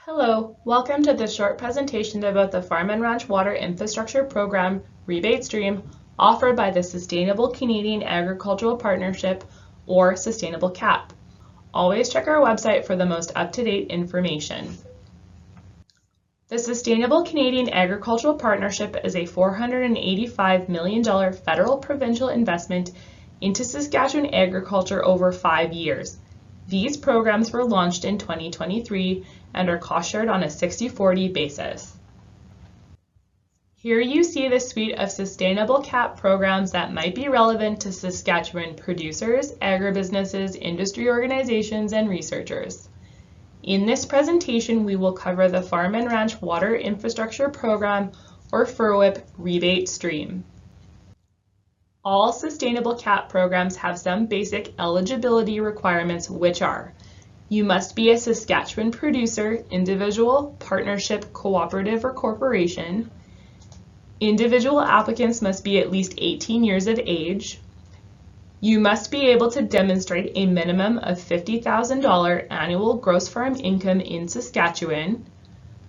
Hello, welcome to this short presentation about the Farm and Ranch Water Infrastructure Program rebate stream offered by the Sustainable Canadian Agricultural Partnership, or Sustainable CAP. Always check our website for the most up-to-date information. The Sustainable Canadian Agricultural Partnership is a $485 million federal provincial investment into Saskatchewan agriculture over 5 years. These programs were launched in 2023 and are cost-shared on a 60-40 basis. Here you see the suite of Sustainable CAP programs that might be relevant to Saskatchewan producers, agribusinesses, industry organizations, and researchers. In this presentation, we will cover the Farm and Ranch Water Infrastructure Program, or FRWIP Rebate Stream. All Sustainable CAP programs have some basic eligibility requirements, which are: you must be a Saskatchewan producer, individual, partnership, cooperative, or corporation. Individual applicants must be at least 18 years of age. You must be able to demonstrate a minimum of $50,000 annual gross farm income in Saskatchewan.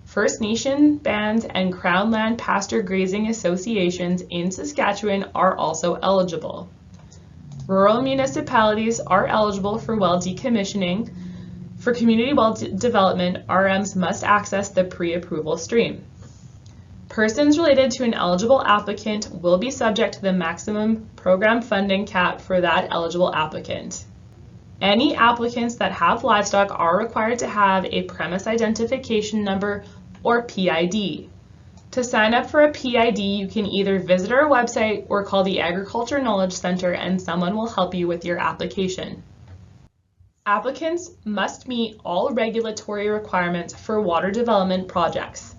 First Nation bands and Crown Land pasture grazing associations in Saskatchewan are also eligible. Rural municipalities are eligible for well decommissioning. For community well development, RMs must access the pre-approval stream. Persons related to an eligible applicant will be subject to the maximum program funding cap for that eligible applicant. Any applicants that have livestock are required to have a premise identification number, or PID. To sign up for a PID, you can either visit our website or call the Agriculture Knowledge Center and someone will help you with your application. Applicants must meet all regulatory requirements for water development projects.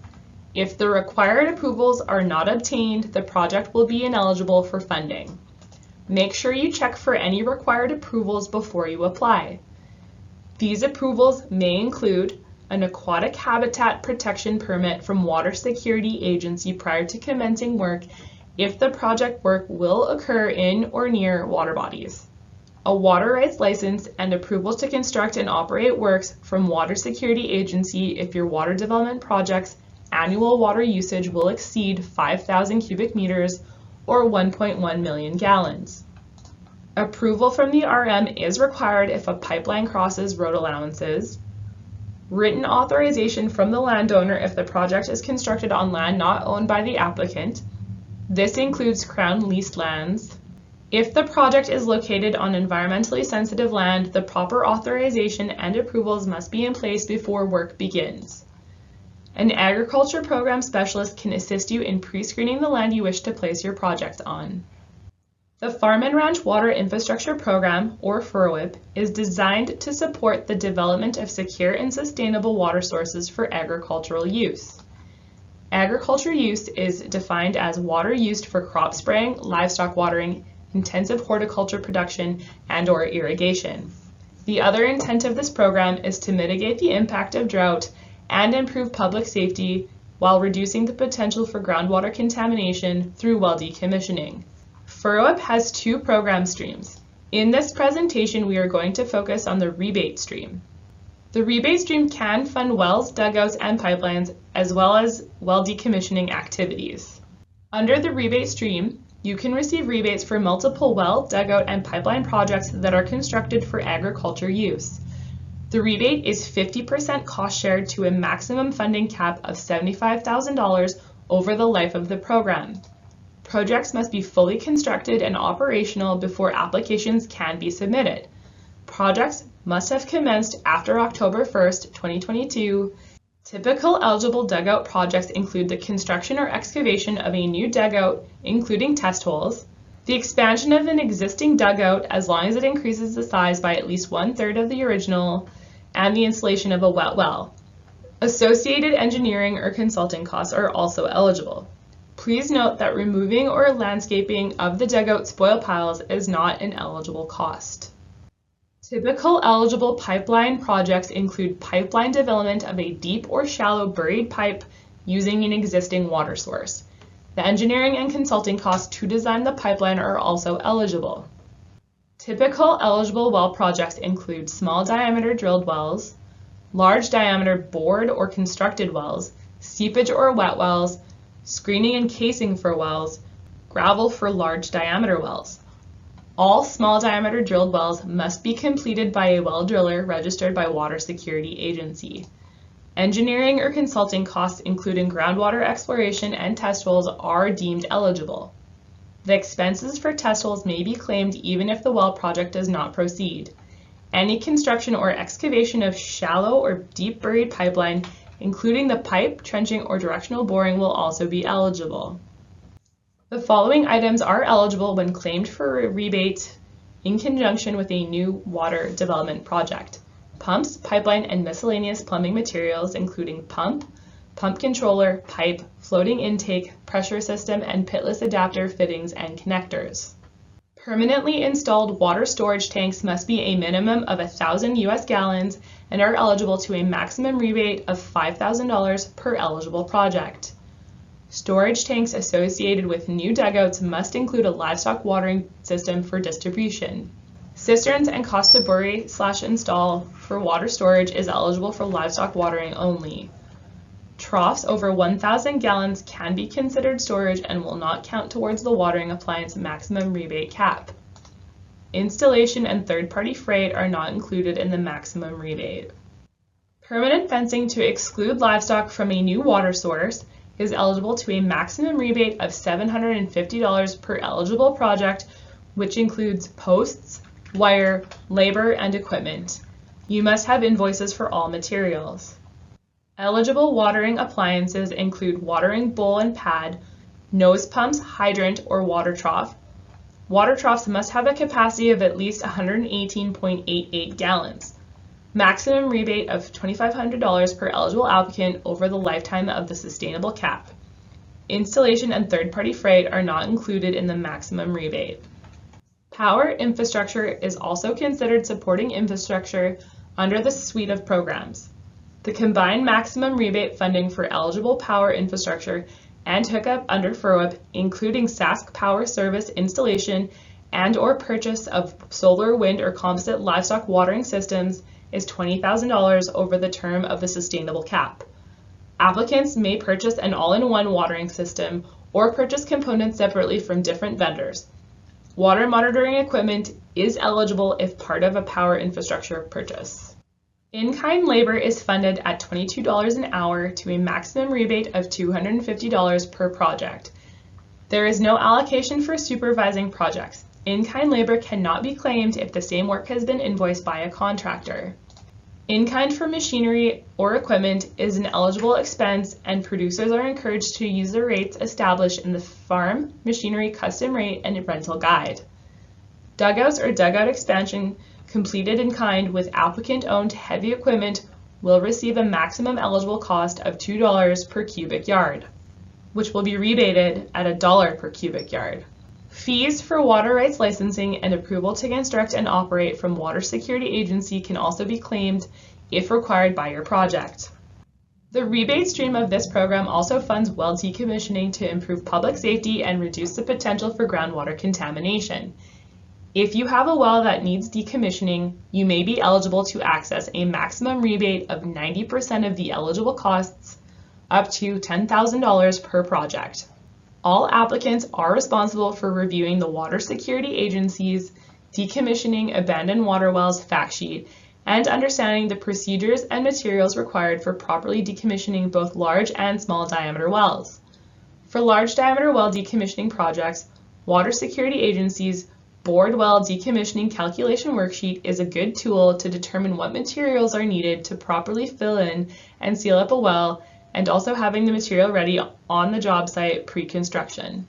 If the required approvals are not obtained, the project will be ineligible for funding. Make sure you check for any required approvals before you apply. These approvals may include an aquatic habitat protection permit from Water Security Agency prior to commencing work if the project work will occur in or near water bodies, a water rights license and approvals to construct and operate works from Water Security Agency if your water development project's annual water usage will exceed 5,000 cubic meters or 1.1 million gallons. Approval from the RM is required if a pipeline crosses road allowances. Written authorization from the landowner if the project is constructed on land not owned by the applicant. This includes Crown leased lands. If the project is located on environmentally sensitive land, the proper authorization and approvals must be in place before work begins. An agriculture program specialist can assist you in pre-screening the land you wish to place your project on. The Farm and Ranch Water Infrastructure Program, or FRWIP, is designed to support the development of secure and sustainable water sources for agricultural use. Agriculture use is defined as water used for crop spraying, livestock watering, intensive horticulture production, and/or irrigation. The other intent of this program is to mitigate the impact of drought and improve public safety while reducing the potential for groundwater contamination through well decommissioning. FRWIP has two program streams. In this presentation, we are going to focus on the rebate stream. The rebate stream can fund wells, dugouts, and pipelines, as well as well decommissioning activities. Under the rebate stream, you can receive rebates for multiple well, dugout, and pipeline projects that are constructed for agriculture use. The rebate is 50% cost shared to a maximum funding cap of $75,000 over the life of the program. Projects must be fully constructed and operational before applications can be submitted. Projects must have commenced after October 1st, 2022. Typical eligible dugout projects include the construction or excavation of a new dugout, including test holes, the expansion of an existing dugout as long as it increases the size by at least 1/3 of the original, and the installation of a wet well. Associated engineering or consulting costs are also eligible. Please note that removing or landscaping of the dugout spoil piles is not an eligible cost. Typical eligible pipeline projects include pipeline development of a deep or shallow buried pipe using an existing water source. The engineering and consulting costs to design the pipeline are also eligible. Typical eligible well projects include small diameter drilled wells, large diameter bored or constructed wells, seepage or wet wells, screening and casing for wells, gravel for large diameter wells. All small diameter drilled wells must be completed by a well driller registered by Water Security Agency. Engineering or consulting costs, including groundwater exploration and test holes, are deemed eligible. The expenses for test holes may be claimed even if the well project does not proceed. Any construction or excavation of shallow or deep buried pipeline, including the pipe, trenching, or directional boring, will also be eligible. The following items are eligible when claimed for a rebate in conjunction with a new water development project: pumps, pipeline, and miscellaneous plumbing materials, including pump controller, pipe, floating intake, pressure system, and pitless adapter fittings and connectors. Permanently installed water storage tanks must be a minimum of 1,000 US gallons and are eligible to a maximum rebate of $5,000 per eligible project. Storage tanks associated with new dugouts must include a livestock watering system for distribution. Cisterns and cost to bury/install for water storage is eligible for livestock watering only. Troughs over 1,000 gallons can be considered storage and will not count towards the watering appliance maximum rebate cap. Installation and third-party freight are not included in the maximum rebate. Permanent fencing to exclude livestock from a new water source is eligible to a maximum rebate of $750 per eligible project, which includes posts, wire, labor, and equipment. You must have invoices for all materials. Eligible watering appliances include watering bowl and pad, nose pumps, hydrant, or water trough. Water troughs must have a capacity of at least 118.88 gallons. Maximum rebate of $2,500 per eligible applicant over the lifetime of the sustainable cap. Installation and third-party freight are not included in the maximum rebate. Power infrastructure is also considered supporting infrastructure under the suite of programs. The combined maximum rebate funding for eligible power infrastructure and hookup under FRWIP, including Sask Power Service installation and/or purchase of solar, wind, or composite livestock watering systems, is $20,000 over the term of the sustainable cap. Applicants may purchase an all-in-one watering system or purchase components separately from different vendors. Water monitoring equipment is eligible if part of a power infrastructure purchase. In-kind labor is funded at $22 an hour to a maximum rebate of $250 per project. There is no allocation for supervising projects. In-kind labor cannot be claimed if the same work has been invoiced by a contractor. In-kind for machinery or equipment is an eligible expense, and producers are encouraged to use the rates established in the Farm Machinery Custom Rate and Rental Guide. Dugouts or dugout expansion completed in kind with applicant-owned heavy equipment will receive a maximum eligible cost of $2 per cubic yard, which will be rebated at $1 per cubic yard. Fees for water rights licensing and approval to construct and operate from Water Security Agency can also be claimed if required by your project. The rebate stream of this program also funds well decommissioning to improve public safety and reduce the potential for groundwater contamination. If you have a well that needs decommissioning, you may be eligible to access a maximum rebate of 90% of the eligible costs, up to $10,000 per project. All applicants are responsible for reviewing the Water Security Agency's Decommissioning Abandoned Water Wells fact sheet and understanding the procedures and materials required for properly decommissioning both large and small diameter wells. For large diameter well decommissioning projects, Water Security Agency's Bored Well Decommissioning Calculation Worksheet is a good tool to determine what materials are needed to properly fill in and seal up a well, and also having the material ready on the job site pre-construction.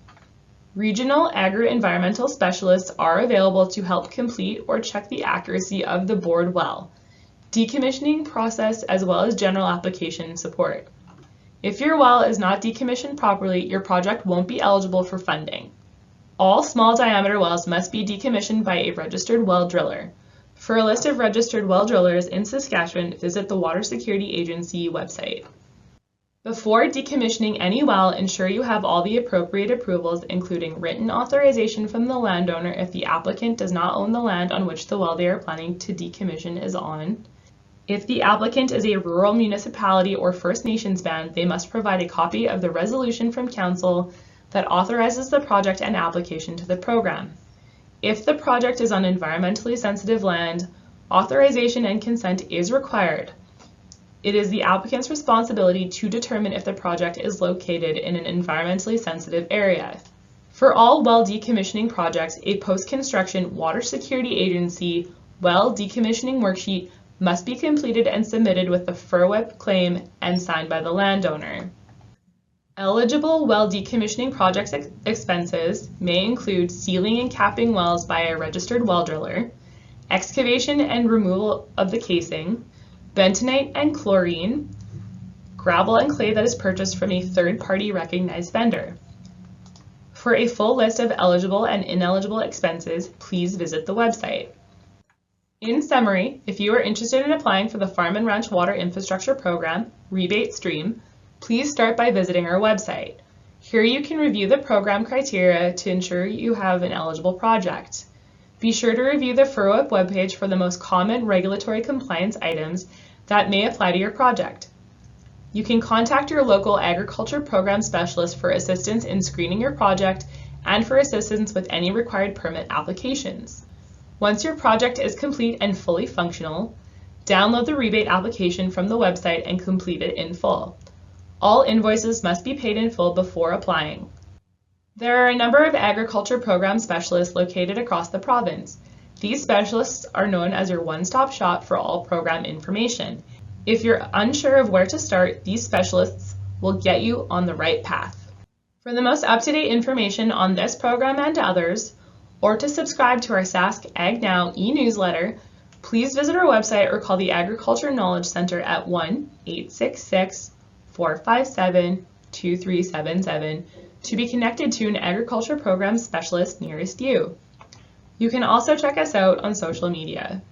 Regional agri-environmental specialists are available to help complete or check the accuracy of the bored well, decommissioning process, as well as general application support. If your well is not decommissioned properly, your project won't be eligible for funding. All small diameter wells must be decommissioned by a registered well driller. For a list of registered well drillers in Saskatchewan, visit the Water Security Agency website. Before decommissioning any well, ensure you have all the appropriate approvals, including written authorization from the landowner if the applicant does not own the land on which the well they are planning to decommission is on, If the applicant is a rural municipality or First Nations band, they must provide a copy of the resolution from Council that authorizes the project and application to the program. If the project is on environmentally sensitive land, authorization and consent is required. It is the applicant's responsibility to determine if the project is located in an environmentally sensitive area. For all well decommissioning projects, a post-construction Water Security Agency well decommissioning worksheet must be completed and submitted with the FRWIP claim and signed by the landowner. Eligible well decommissioning project expenses may include sealing and capping wells by a registered well driller, excavation and removal of the casing, bentonite and chlorine, gravel and clay that is purchased from a third-party recognized vendor. For a full list of eligible and ineligible expenses, please visit the website. In summary, if you are interested in applying for the Farm and Ranch Water Infrastructure Program, Rebate Stream, please start by visiting our website. Here you can review the program criteria to ensure you have an eligible project. Be sure to review the FRWIP webpage for the most common regulatory compliance items that may apply to your project. You can contact your local agriculture program specialist for assistance in screening your project and for assistance with any required permit applications. Once your project is complete and fully functional, download the rebate application from the website and complete it in full. All invoices must be paid in full before applying. There are a number of agriculture program specialists located across the province. These specialists are known as your one-stop shop for all program information. If you're unsure of where to start, these specialists will get you on the right path. For the most up-to-date information on this program and others, or to subscribe to our Sask Ag Now e-newsletter, please visit our website or call the Agriculture Knowledge Center at 1-866-457-2377 to be connected to an agriculture program specialist nearest you. You can also check us out on social media.